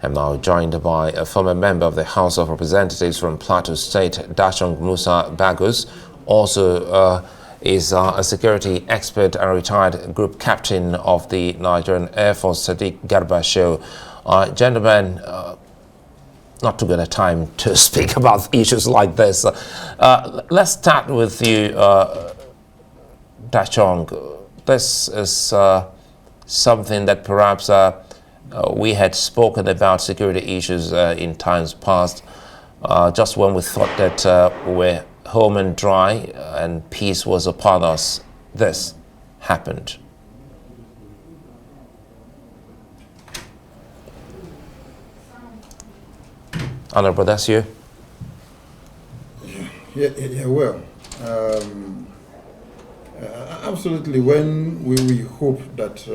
I'm now joined by a former member of the House of Representatives from Plateau State, Ashoms Musa Bagos, also is a security expert and retired group captain of the Nigerian Air Force, Shehu. Gentlemen, not too good a time to speak about issues like this. Let's start with you, Dachong. This is something that perhaps we had spoken about security issues in times past, just when we thought that we're home and dry and peace was upon us. This happened. Honorable, that's you. Well, absolutely. When we hope that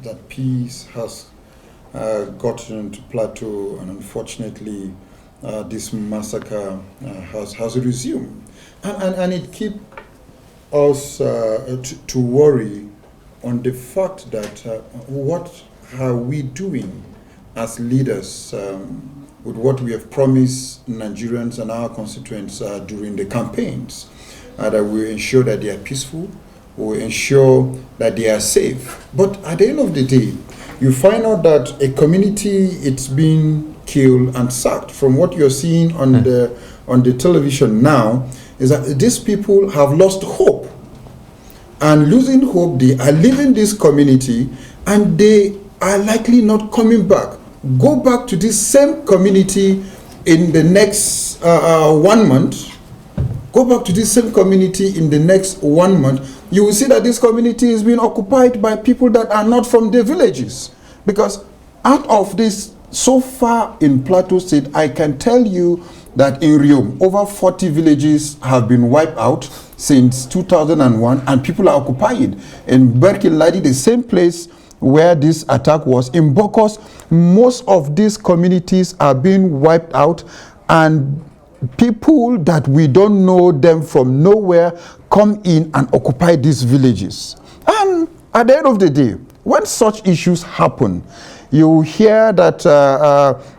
that peace has gotten to Plateau, and unfortunately this massacre has resumed, and it keeps us to worry on the fact that what are we doing as leaders with what we have promised Nigerians and our constituents during the campaigns, that we ensure that they are peaceful, we ensure that they are safe. But at the end of the day, you find out that a community, it's been killed and sacked. From what you're seeing on the television now, is that these people have lost hope. And losing hope, they are leaving this community and they are likely not coming back. Go back to this same community in the next 1 month. Go back to this same community in the next 1 month. You will see that this community is being occupied by people that are not from the villages. Because out of this, so far in Plateau State, I can tell you that in Riom, over 40 villages have been wiped out since 2001, and people are occupied. In Berkeley, the same place where this attack was, in Bagos, most of these communities are being wiped out, and people that we don't know them from nowhere come in and occupy these villages. And at the end of the day, when such issues happen, you hear that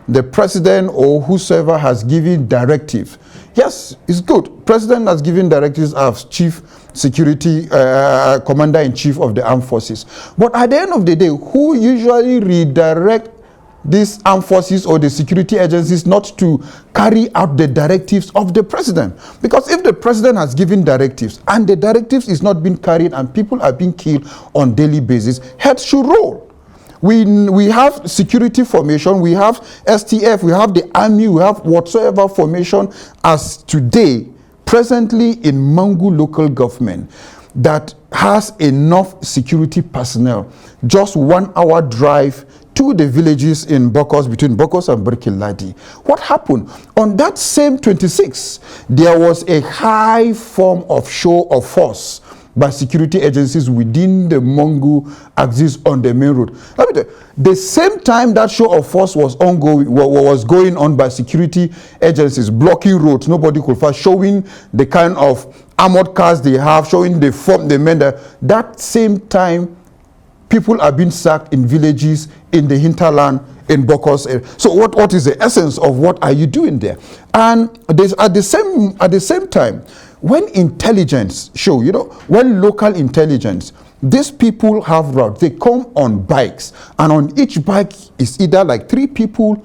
the president or whosoever has given directive. Yes, it's good. President has given directives as chief security commander-in-chief of the armed forces. But at the end of the day, who usually redirect these armed forces or the security agencies not to carry out the directives of the president? Because if the president has given directives and the directives is not being carried and people are being killed on daily basis, heads should roll. We have security formation, we have STF, we have the army, we have whatsoever formation as today, presently in Mangu local government, that has enough security personnel, just 1 hour drive to the villages in Bagos, between Bagos and Berkeley. What happened? On that same 26, there was a high form of show of force by security agencies within the Mangu axis on the main road. The same time that show of force was going on by security agencies, blocking roads, nobody could pass, showing the kind of armored cars they have, showing the form they made. That same time, people are being sacked in villages in the hinterland in Bagos. So what is the essence of what are you doing there? And at the same time, when intelligence show, when local intelligence, these people have routes, they come on bikes, and on each bike is either like 3 people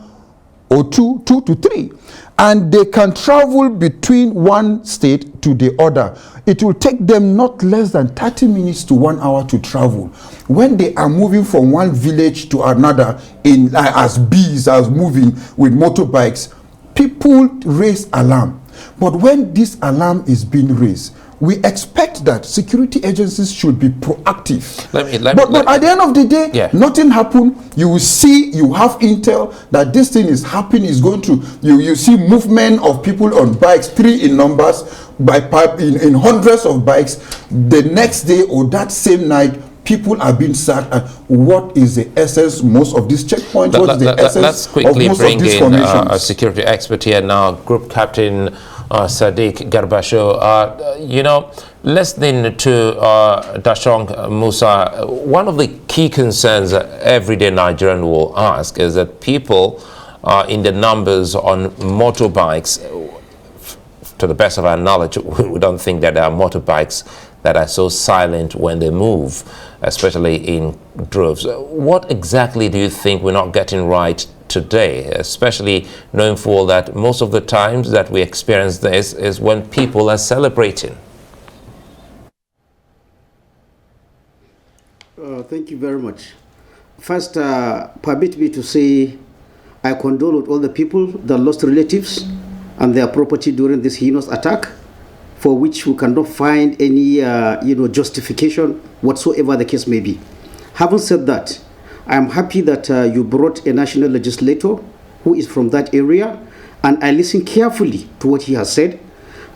or 2 to 3, and they can travel between one state to the other. It will take them not less than 30 minutes to 1 hour to travel. When they are moving from one village to another as bees, as moving with motorbikes, people raise alarm. But when this alarm is being raised, we expect that security agencies should be proactive. But at the end of the day, nothing happened. You will see, you have intel that this thing is happening, is going to, you see movement of people on bikes, 3 in numbers, in hundreds of bikes. The next day or that same night, people are being sacked. And what is the essence most of these checkpoints? What is the essence let's quickly of most bring of these in formations? a security expert here now, Group Captain Shehu. Listening to Dashong Musa, one of the key concerns that everyday Nigerian will ask is that people in the numbers on motorbikes, to the best of our knowledge, we don't think that there are motorbikes that are so silent when they move, especially in droves. What exactly do you think we're not getting right today, especially knowing full that most of the times that we experience this is when people are celebrating? Thank you very much. First, permit me to say I condole with all the people that lost relatives and their property during this heinous attack, for which we cannot find any justification whatsoever the case may be. Having said that, I am happy that you brought a national legislator who is from that area, and I listened carefully to what he has said.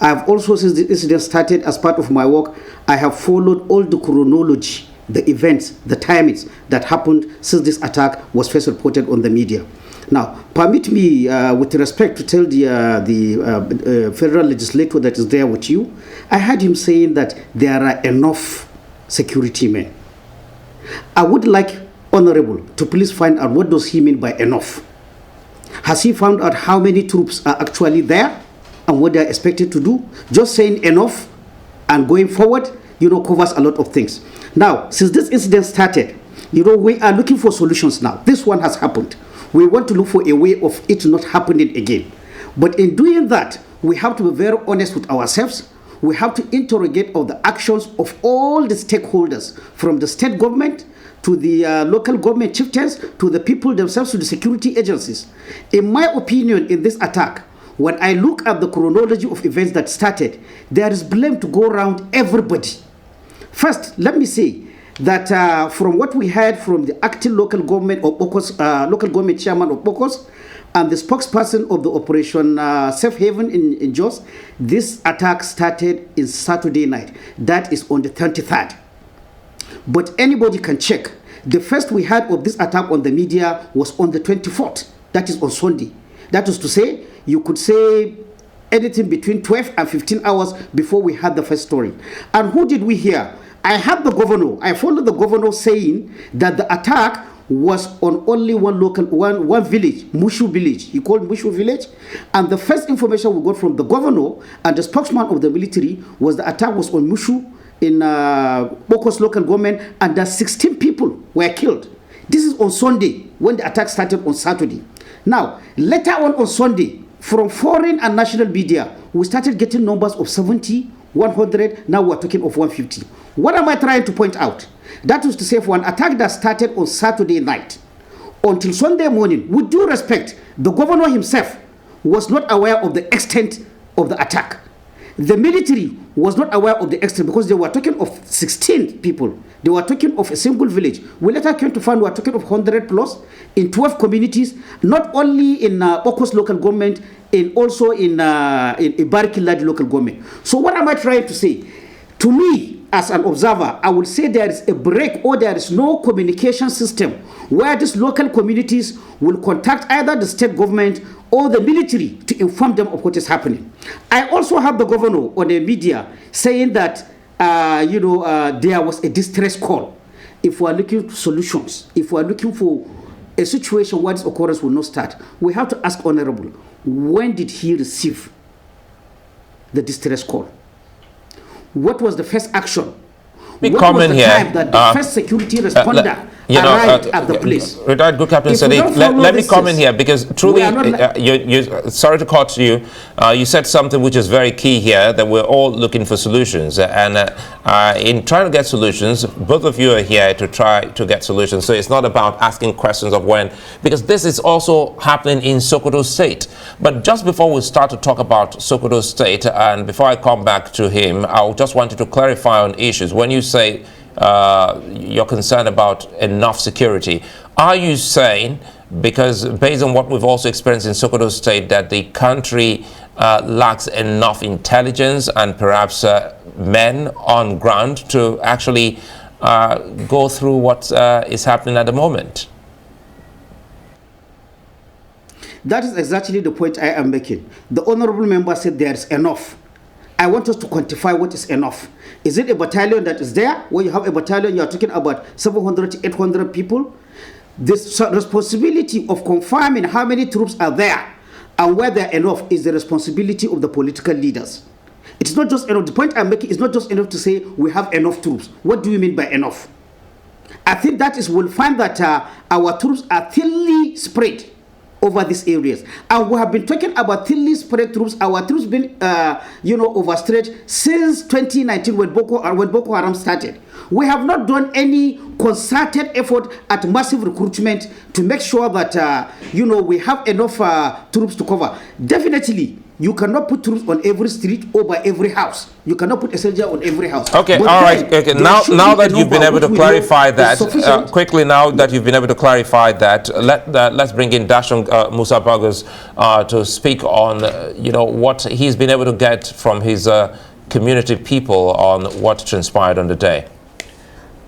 I have also, since the incident started, as part of my work, I have followed all the chronology, the events, the timings that happened since this attack was first reported on the media. Now, permit me, with respect, to tell the federal legislator that is there with you, I heard him saying that there are enough security men. I would like, Honorable, to please find out what does he mean by enough. Has he found out how many troops are actually there and what they are expected to do? Just saying enough and going forward, covers a lot of things. Now, since this incident started, we are looking for solutions now. This one has happened. We want to look for a way of it not happening again. But in doing that, we have to be very honest with ourselves. We have to interrogate all the actions of all the stakeholders, from the state government to the local government chieftains, to the people themselves, to the security agencies. In my opinion, in this attack, when I look at the chronology of events that started, there is blame to go around everybody. First, let me say that from what we heard from the acting local government of Bagos, local government chairman of Bagos, and the spokesperson of the Operation Safe Haven in Jos, this attack started in Saturday night. That is on the 23rd. But anybody can check. The first we heard of this attack on the media was on the 24th. That is on Sunday. That is to say, you could say anything between 12 and 15 hours before we had the first story. And who did we hear? I followed the governor saying that the attack was on only one village, Mushu village. He called Mushu village. And the first information we got from the governor and the spokesman of the military was the attack was on Mushu in Bagos local government, and that 16 people were killed. This is on Sunday, when the attack started on Saturday. Now, later on Sunday, from foreign and national media, we started getting numbers of 70, 100, now we're talking of 150. What am I trying to point out? That is to say, for an attack that started on Saturday night until Sunday morning, with due respect, the governor himself was not aware of the extent of the attack. The military was not aware of the extent, because they were talking of 16 people. They were talking of a single village. We later came to find we were talking of 100 plus in 12 communities, not only in Bagos local government, and also in Ibaraki local government. So what am I trying to say? To me, as an observer, I would say there is a break, or there is no communication system where these local communities will contact either the state government or the military to inform them of what is happening. I also have the governor on the media saying that there was a distress call. If we are looking for solutions, if we are looking for a situation where this occurrence will not start, we have to ask Honorable, when did he receive the distress call? What was the first action? What was the time that the first security responder arrived at the place? Retired Good Captain Sadiq, let me comment here, because truly, sorry to cut you, you said something which is very key here, that we're all looking for solutions. And in trying to get solutions, both of you are here to try to get solutions. So it's not about asking questions of when, because this is also happening in Sokoto State. But just before we start to talk about Sokoto State, and before I come back to him, I just wanted to clarify on issues. When you say you're concerned about enough security, are you saying, because based on what we've also experienced in Sokoto State, that the country lacks enough intelligence and perhaps men on ground to actually go through what is happening at the moment? That is exactly the point I am making. The honorable member said there is enough. I want us to quantify what is enough. Is it a battalion that is there? When you have a battalion, you are talking about 700 to 800 people. This responsibility of confirming how many troops are there and where they are enough is the responsibility of the political leaders. It's not just enough. The point I'm making is not just enough to say we have enough troops. What do you mean by enough? I think that is, we'll find that our troops are thinly spread over these areas. And we have been talking about thinly spread troops. Our troops been, overstretched since 2019 when Boko Haram started. We have not done any concerted effort at massive recruitment to make sure that, we have enough troops to cover. Definitely, you cannot put troops on every street or by every house. You cannot put a soldier on every house. Okay, but all right. Okay. Now that you've been able to clarify that, quickly now that you've been able to clarify that, let's bring in Dashung Musa Bagos to speak on, what he's been able to get from his community people on what transpired on the day.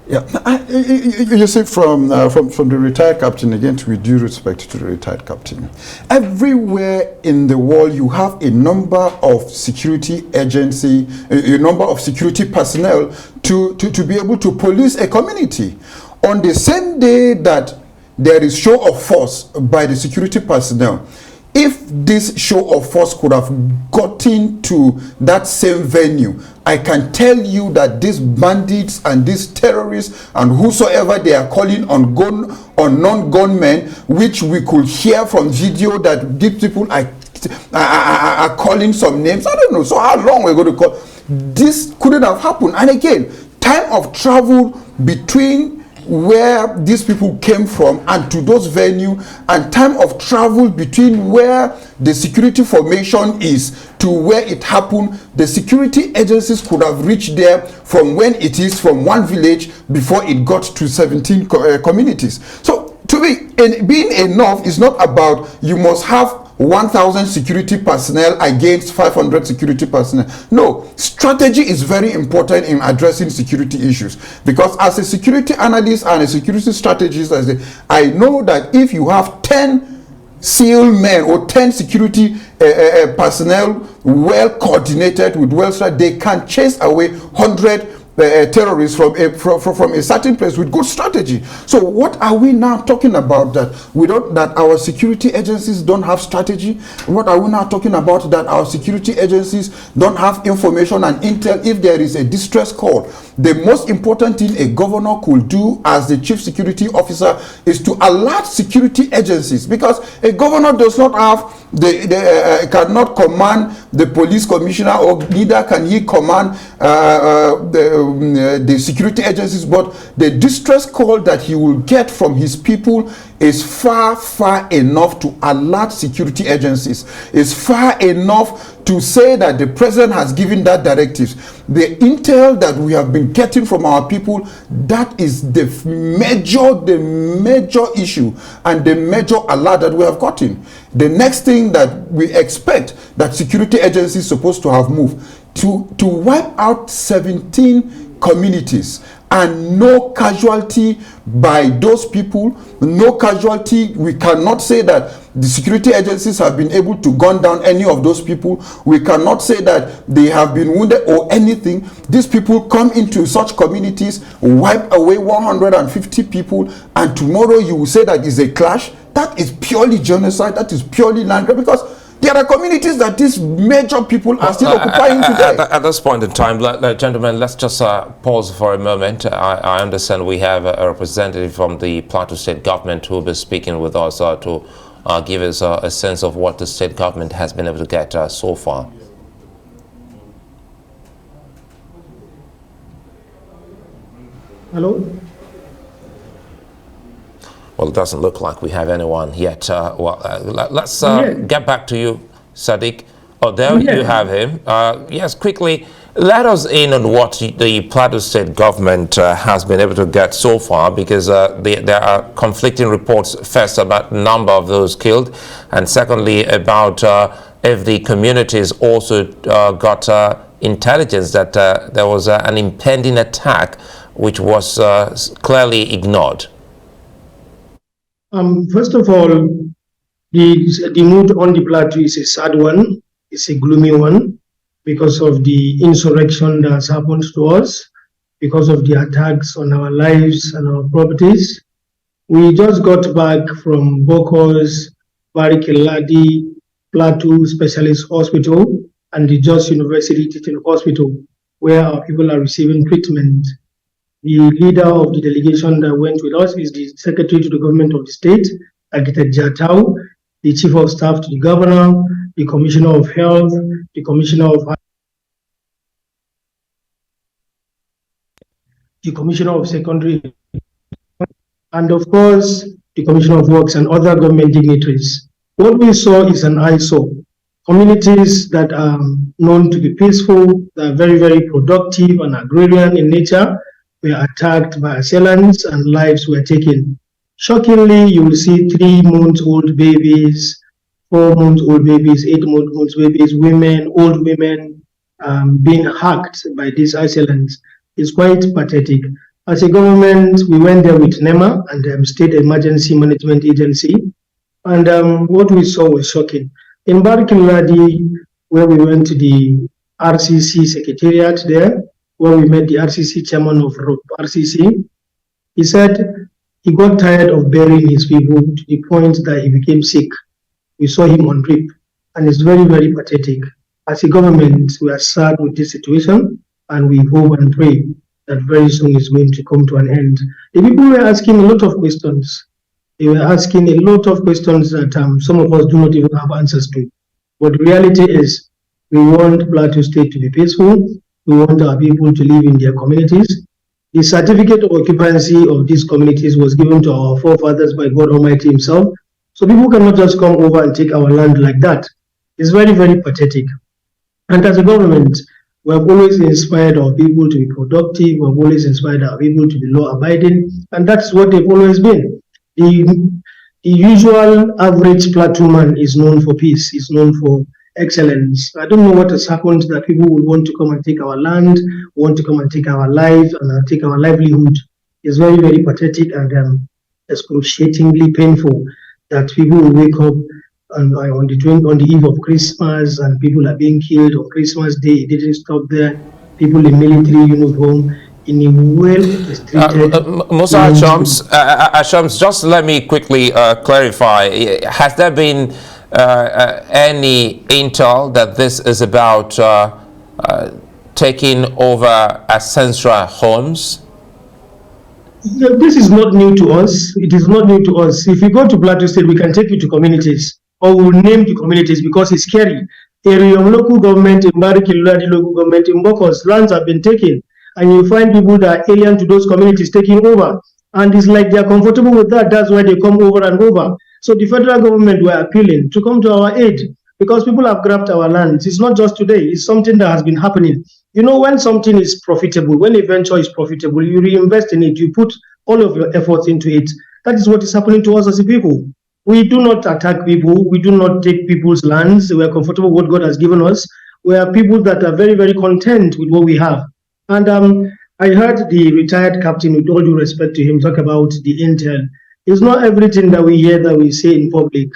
Yeah, you see, from the retired captain, again, with due respect to the retired captain, everywhere in the world you have a number of security agency, a number of security personnel to be able to police a community. On the same day that there is show of force by the security personnel, if this show of force could have gotten to that same venue, I can tell you that these bandits and these terrorists and whosoever they are calling on non-gunmen, which we could hear from video that these people are calling some names. I don't know. So how long we're going to call? This couldn't have happened. And again, time of travel between where these people came from and to those venues, and time of travel between where the security formation is to where it happened, the security agencies could have reached there from when it is from one village before it got to 17 communities. So to me, being enough is not about you must have 1,000 security personnel against 500 security personnel. No, strategy is very important in addressing security issues, because as a security analyst and a security strategist, I know that if you have 10 SEAL men or 10 security personnel well coordinated with well strategied, they can chase away 100 terrorists from a certain place with good strategy. So what are we now talking about, that our security agencies don't have strategy? What are we now talking about, that our security agencies don't have information and intel if there is a distress call? The most important thing a governor could do as the chief security officer is to alert security agencies, because a governor does not have cannot command the police commissioner, or neither can he command the security agencies, but the distress call that he will get from his people is far enough to alert security agencies. Is far enough to say that the president has given that directives. The intel that we have been getting from our people, that is the major issue and the major alert that we have gotten. The next thing that we expect that security agencies supposed to have moved to wipe out 17 communities and no casualty by those people, no casualty. We cannot say that the security agencies have been able to gun down any of those people. We cannot say that they have been wounded or anything. These people come into such communities, wipe away 150 people, and tomorrow you will say that is a clash. That is purely genocide. That is purely land grab, because there are communities that these major people are still occupying today. At this point in time, gentlemen, let's just pause for a moment. I understand we have a representative from the Plateau State government who will be speaking with us to give us a sense of what the state government has been able to get so far. Hello? Well, it doesn't look like we have anyone yet. Let's get back to you, Sadiq. Oh, there you have him. Yes, quickly, let us in on what the Plateau State government has been able to get so far, because there are conflicting reports, first about the number of those killed, and secondly about if the communities also got intelligence that there was an impending attack which was clearly ignored. First of all, the mood on the plateau is a sad one. It's a gloomy one. because of the insurrection that has happened to us, because of the attacks on our lives and our properties. We just got back from Bagos, Barikiladi, Plateau Specialist Hospital, and the Jos University Teaching Hospital, where our people are receiving treatment. The leader of the delegation that went with us is the Secretary to the Government of the State, Architect Jatau, the Chief of Staff to the Governor, the Commissioner of Health, the Commissioner of Secondary, and of course, the Commissioner of Works and other government dignitaries. What we saw is an eyesore. Communities that are known to be peaceful, that are very, very productive and agrarian in nature, were attacked by assailants and lives were taken. Shockingly, you will see 3-month-old babies, 4-month-old babies, 8-month-old babies, women, old women being hacked by these assailants. It's quite pathetic. As a government, we went there with NEMA and State Emergency Management Agency, and what we saw was shocking. In Barikiladi, where we went to the RCC Secretariat there, where we met the RCC chairman of RCC, he said he got tired of burying his people to the point that he became sick. We saw him on drip, and it's very, very pathetic. As a government, we are sad with this situation, and we hope and pray that very soon it's going to come to an end. The people were asking a lot of questions. They were asking a lot of questions that some of us do not even have answers to. But the reality is, we want Plateau State to be peaceful. We want our people to live in their communities. The certificate of occupancy of these communities was given to our forefathers by God Almighty Himself. So people cannot just come over and take our land like that. It's very, very pathetic. And as a government, we have always inspired our people to be productive. We have always inspired our people to be law-abiding, and that's what they've always been. The usual average Plateau man is known for peace, is known for excellence. I don't know what has happened that people would want to come and take our land, want to come and take our life and take our livelihood. It's very, very pathetic and excruciatingly painful that people will wake up on the eve of Christmas and people are being killed on Christmas Day. It didn't stop there. People in military uniform, in a well-restricted... Musa Ashoms, just let me quickly clarify. Has there been any intel that this is about taking over ancestral homes? This is not new to us. It is not new to us. If you go to Plateau State, we can take you to communities, or we'll name the communities because it's scary. Area local government, in Barikiladi local government, in Bagos, lands have been taken, and you find people that are alien to those communities taking over. And it's like they're comfortable with that. That's why they come over and over. So the federal government were appealing to come to our aid because people have grabbed our lands. It's not just today. It's something that has been happening. You know, when something is profitable, when a venture is profitable, you reinvest in it. You put all of your efforts into it. That is what is happening to us as a people. We do not attack people. We do not take people's lands. We are comfortable with what God has given us. We are people that are very, very content with what we have. And I heard the retired captain, with all due respect to him, talk about the intel. It's not everything that we hear that we say in public.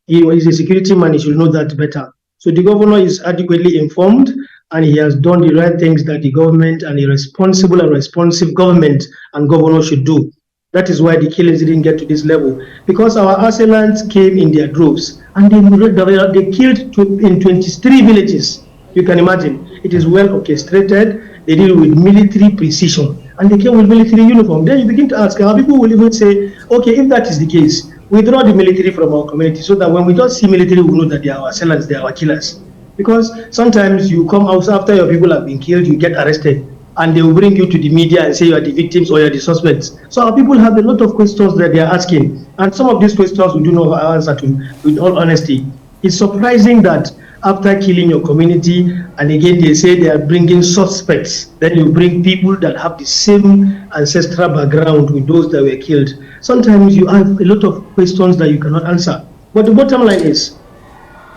He is a security man, he should know that better. So the governor is adequately informed and he has done the right things that the government and a responsible and responsive government and governor should do. That is why the killings didn't get to this level. Because our assailants came in their droves and they killed in 23 villages. You can imagine. It is well orchestrated. They did it with military precision. And they came with military uniform. Then you begin to ask, how people will even say, okay, if that is the case, withdraw the military from our community so that when we just see military, we know that they are our assailants, they are our killers. Because sometimes you come out after your people have been killed, you get arrested, and they will bring you to the media and say you are the victims or you are the suspects. So our people have a lot of questions that they are asking. And some of these questions we do not have answer to, with all honesty. It's surprising that after killing your community, and again they say they are bringing suspects, then you bring people that have the same ancestral background with those that were killed. Sometimes you have a lot of questions that you cannot answer. But the bottom line is,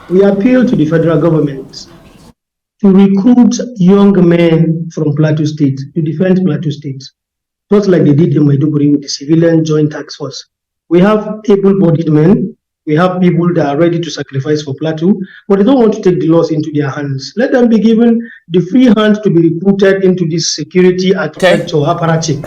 we appeal to the federal government to recruit young men from Plateau State to defend Plateau State, just like they did in Maiduguri with the Civilian Joint Task Force. We have able-bodied men, We have people that are ready to sacrifice for Plateau, but they don't want to take the laws into their hands. Let them be given the free hand to be recruited into this security Okay. architecture apparatus.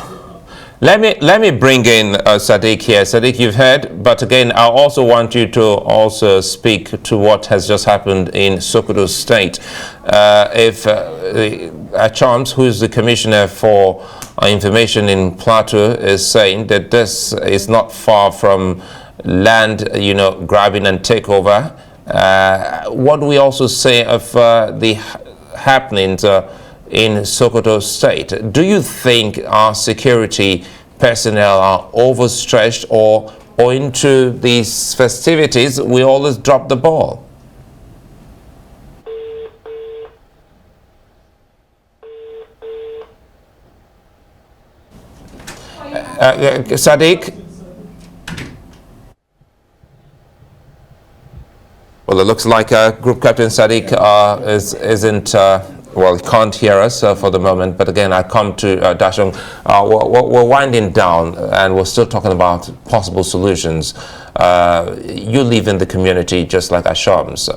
Let me bring in Sadiq here. Sadiq, you've heard, but again, I also want you to also speak to what has just happened in Sokoto State. If Ashoms, who is the commissioner for information in Plateau, is saying that this is not far from land, grabbing and takeover, what do we also say of the happenings in Sokoto State? Do you think our security personnel are overstretched, or into these festivities we always drop the ball? Sadiq? Well, it looks like Group Captain Sadiq isn't, well, he can't hear us for the moment. But again, I come to Dashong. We're winding down, and we're still talking about possible solutions. You live in the community just like Ashoms.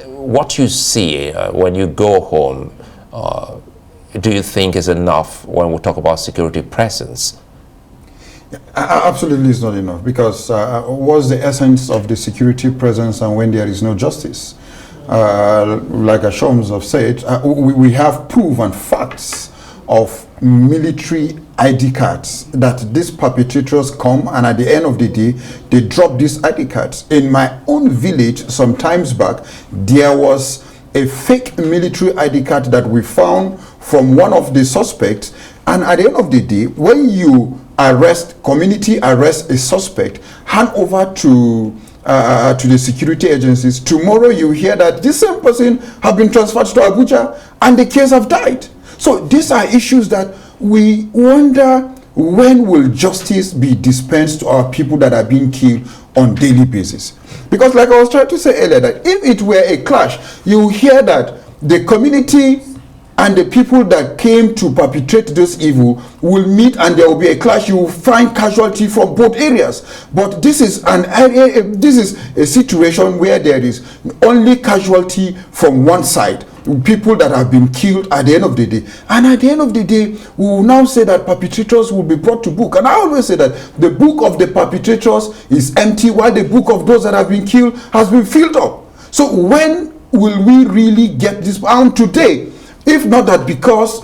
What you see when you go home, do you think is enough when we talk about security presence? Absolutely, it's not enough, because what's the essence of the security presence and when there is no justice? Like Ashoms have said, we have proven facts of military ID cards that these perpetrators come, and at the end of the day, they drop these ID cards. In my own village, some times back, there was a fake military ID card that we found from one of the suspects, and at the end of the day, when you community arrest a suspect, hand over to the security agencies, tomorrow you hear that this same person have been transferred to Abuja and the case have died. So these are issues that we wonder, when will justice be dispensed to our people that are being killed on daily basis? Because like I was trying to say earlier, that if it were a clash, you hear that the community and the people that came to perpetrate this evil will meet, and there will be a clash. You will find casualty from both areas. But this is a situation where there is only casualty from one side, people that have been killed at the end of the day. And at the end of the day, we will now say that perpetrators will be brought to book. And I always say that the book of the perpetrators is empty, while the book of those that have been killed has been filled up. So when will we really get this? And today, if not that, because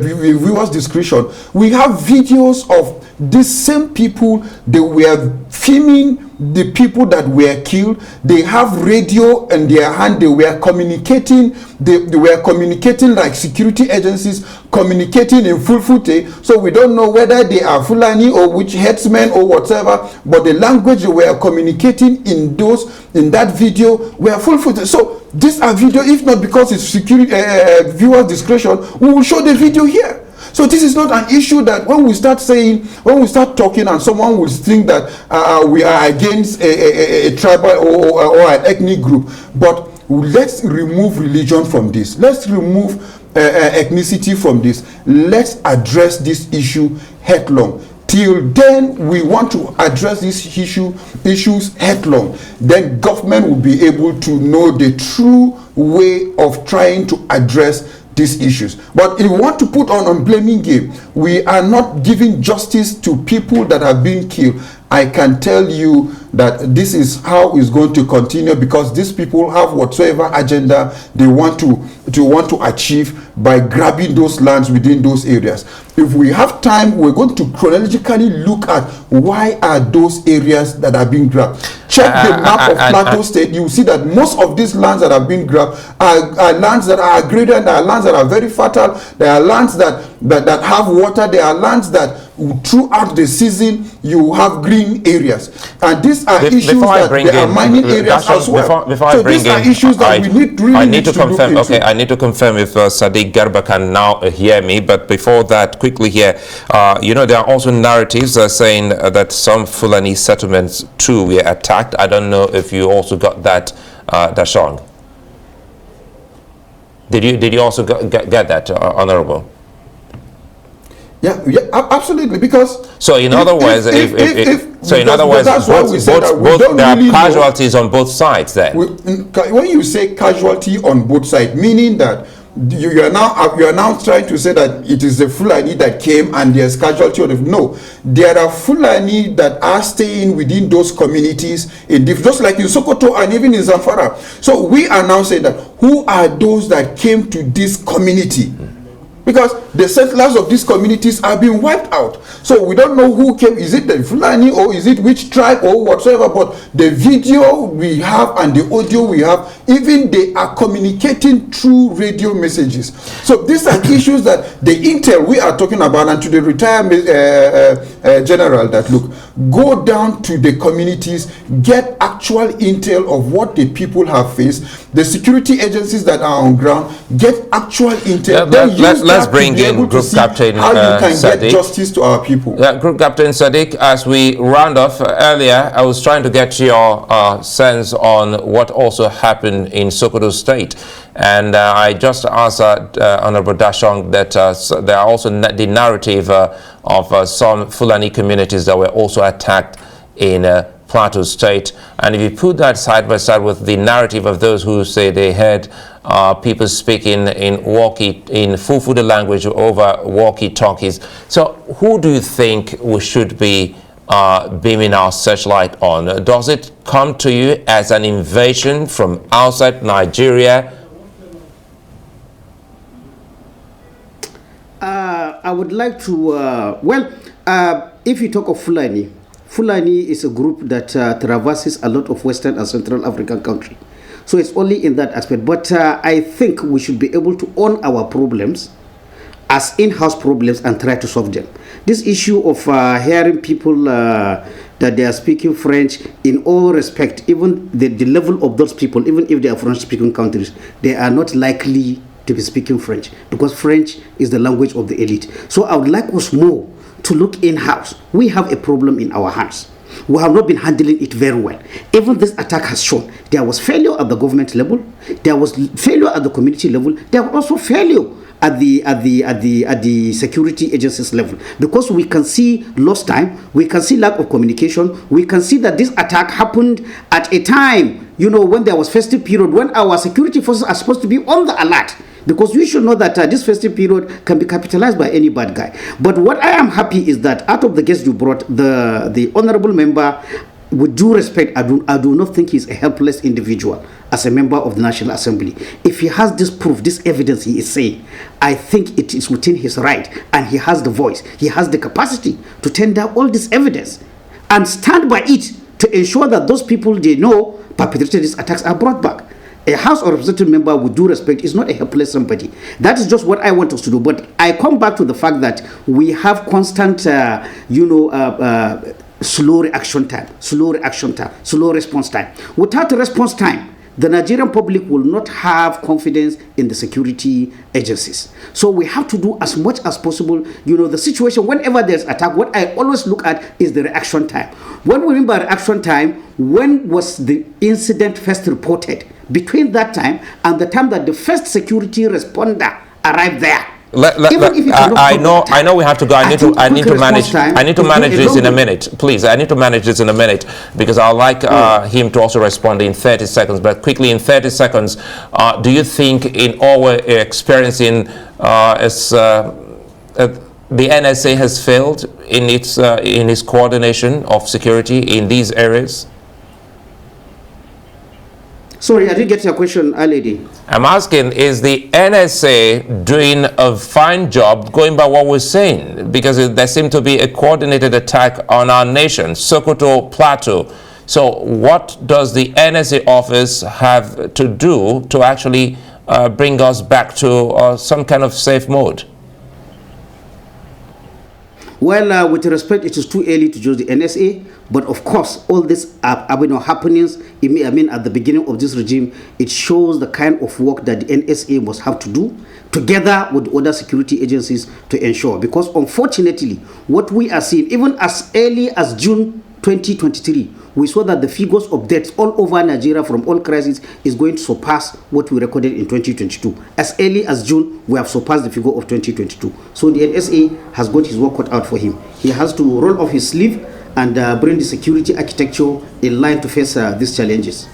viewers' discretion, we have videos of these same people. They were filming the people that were killed. They have radio in their hand. They were communicating. They were communicating like security agencies, communicating in full footage. So we don't know whether they are Fulani or which headsmen or whatever, but the language they were communicating in that video were full footage. So these are video. If not because it's security viewer discretion, we will show the video here. So this is not an issue that when we start talking, and someone will think that we are against a tribal or an ethnic group. But let's remove religion from this. Let's remove ethnicity from this. Let's address this issue headlong. Till then, we want to address these issues headlong. Then government will be able to know the true way of trying to address these issues. But if we want to put on blaming game, we are not giving justice to people that are being killed. I can tell you that this is how it's going to continue, because these people have whatsoever agenda they want to achieve by grabbing those lands within those areas. If we have time, we're going to chronologically look at why are those areas that are being grabbed. Check the map of Plateau State. You will see that most of these lands that have been grabbed are lands that are graded, there are lands that are very fertile, there are lands that have water, there are lands that throughout the season you have green areas, and these are issues that there are mining areas as well. So these are issues that we need to look into. Okay, I need to confirm if Sadiq Garba can now hear me, but before that, quickly here, there are also narratives saying that some Fulani settlements too were attacked. I don't know if you also got that, Dashong. Did you also get that, Honorable? Absolutely. Because so in other words, that's why we said that we don't there are really casualties on both sides. Then, when you say casualty on both sides, meaning that you are now trying to say that it is the Fulani that came and there's casualty. No, there are Fulani that are staying within those communities just like in Sokoto and even in Zamfara. So we are now saying that who are those that came to this community? Because the settlers of these communities are being wiped out. So we don't know who came. Is it the Fulani or is it which tribe or whatsoever? But the video we have and the audio we have, even they are communicating through radio messages. So these are issues that the intel we are talking about, and to the retired general, that look, go down to the communities, get actual intel of what the people have faced, the security agencies that are on ground, get actual intel. Let's bring in Group Captain how you can Sadiq. get justice to our people. Group Captain Sadiq, as we round off earlier, I was trying to get your sense on what also happened in Sokoto State. And I just answered Honorable Dashong that there are also the narrative of some Fulani communities that were also attacked in Plateau State. And if you put that side by side with the narrative of those who say they heard people speaking in Fufuda language over walkie-talkies. So who do you think we should be beaming our searchlight on? Does it come to you as an invasion from outside Nigeria? I would like to, if you talk of Fulani, Fulani is a group that traverses a lot of Western and Central African countries. So it's only in that aspect. But I think we should be able to own our problems as in-house problems and try to solve them. This issue of hearing people that they are speaking French, in all respect, even the level of those people, even if they are French-speaking countries, they are not likely to be speaking French, because French is the language of the elite. So I would like us more to look in-house. We have a problem in our hands. We have not been handling it very well. Even this attack has shown there was failure at the government level, there was failure at the community level, there was also failure at the security agencies level, because we can see lost time, we can see lack of communication, we can see that this attack happened at a time, when there was festive period, when our security forces are supposed to be on the alert, because we should know that this festive period can be capitalized by any bad guy. But what I am happy is that out of the guests you brought, the honorable member, with due respect, I do not think he's a helpless individual as a member of the National Assembly. If he has this proof, this evidence he is saying, I think it is within his right, and he has the voice, he has the capacity to tender all this evidence and stand by it to ensure that those people they know perpetrated these attacks are brought back. A House of Representative member, with due respect, is not a helpless somebody. That is just what I want us to do. But I come back to the fact that we have constant, slow reaction time, slow response time. Without a response time, the Nigerian public will not have confidence in the security agencies. So we have to do as much as possible. The situation, whenever there's attack, what I always look at is the reaction time. What we mean by reaction time, when was the incident first reported? Between that time and the time that the first security responder arrived there. I know we have to go. I need to manage this in a minute, please. I need to manage this in a minute, because I'd like him to also respond in 30 seconds. But quickly, in 30 seconds, do you think in all we're experiencing the NSA has failed in its coordination of security in these areas? Sorry, I didn't get your question, lady. I'm asking, is the NSA doing a fine job, going by what we're saying? Because there seemed to be a coordinated attack on our nation, Sokoto, Plateau. So what does the NSA office have to do to actually bring us back to some kind of safe mode? Well, with respect, it is too early to judge the NSA, but of course, all these happenings, at the beginning of this regime, it shows the kind of work that the NSA must have to do, together with other security agencies, to ensure. Because unfortunately, what we are seeing, even as early as June 2023, we saw that the figures of deaths all over Nigeria from all crises is going to surpass what we recorded in 2022. As early as June, we have surpassed the figure of 2022. So the NSA has got his work cut out for him. He has to roll off his sleeve and bring the security architecture in line to face these challenges.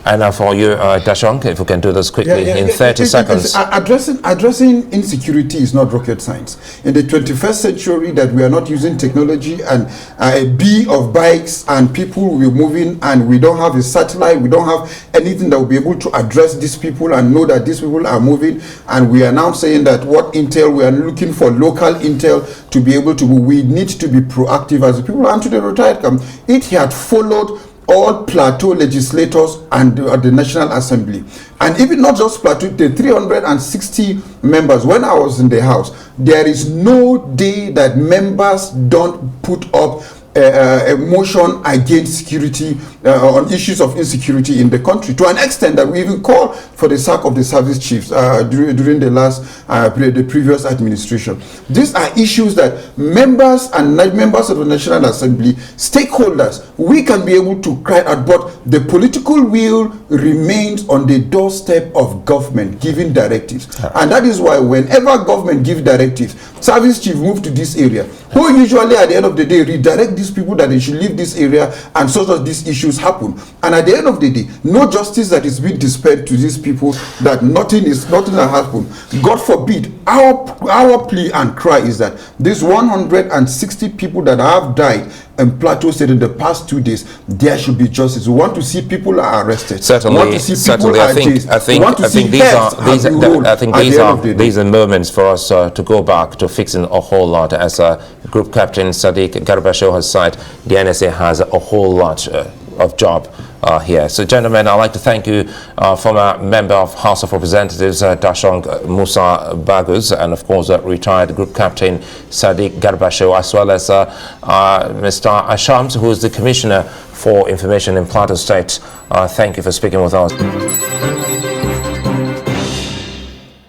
And now for you, Dashong, if we can do this quickly in 30 seconds. Addressing insecurity is not rocket science. In the 21st century, that we are not using technology and a bee of bikes and people will be moving, and we don't have a satellite, we don't have anything that will be able to address these people and know that these people are moving. And we are now saying that what intel, we are looking for local intel to be able to move. We need to be proactive as the people. And to the retired camp, it had followed all Plateau legislators and the National Assembly, and even not just Plateau, the 360 members. When I was in the House, there is no day that members don't put up a motion against security on issues of insecurity in the country, to an extent that we even called for the sack of the service chiefs during the previous administration. These are issues that members of the National Assembly, stakeholders, we can be able to cry out, but the political will remains on the doorstep of government giving directives. And that is why whenever government gives directives, service chief move to this area, who usually at the end of the day redirect these people that they should leave this area, and so that these issues happen. And at the end of the day, no justice that is being dispensed to these people, that nothing has happened. God forbid. Our plea and cry is that these 160 people that have died in Plateau State in the past 2 days, there should be justice. We want to see people are arrested. Certainly. These are moments for us to go back to fixing a whole lot. As Group Captain Sadiq Garbashew has said, the NSA has a whole lot of job here. So, gentlemen, I'd like to thank you, former member of House of Representatives Dashong Musa Bagos, and of course retired Group Captain Sadiq Garbashew, as well as Mr. Ashoms, who is the Commissioner for Information in Plateau State. Thank you for speaking with us.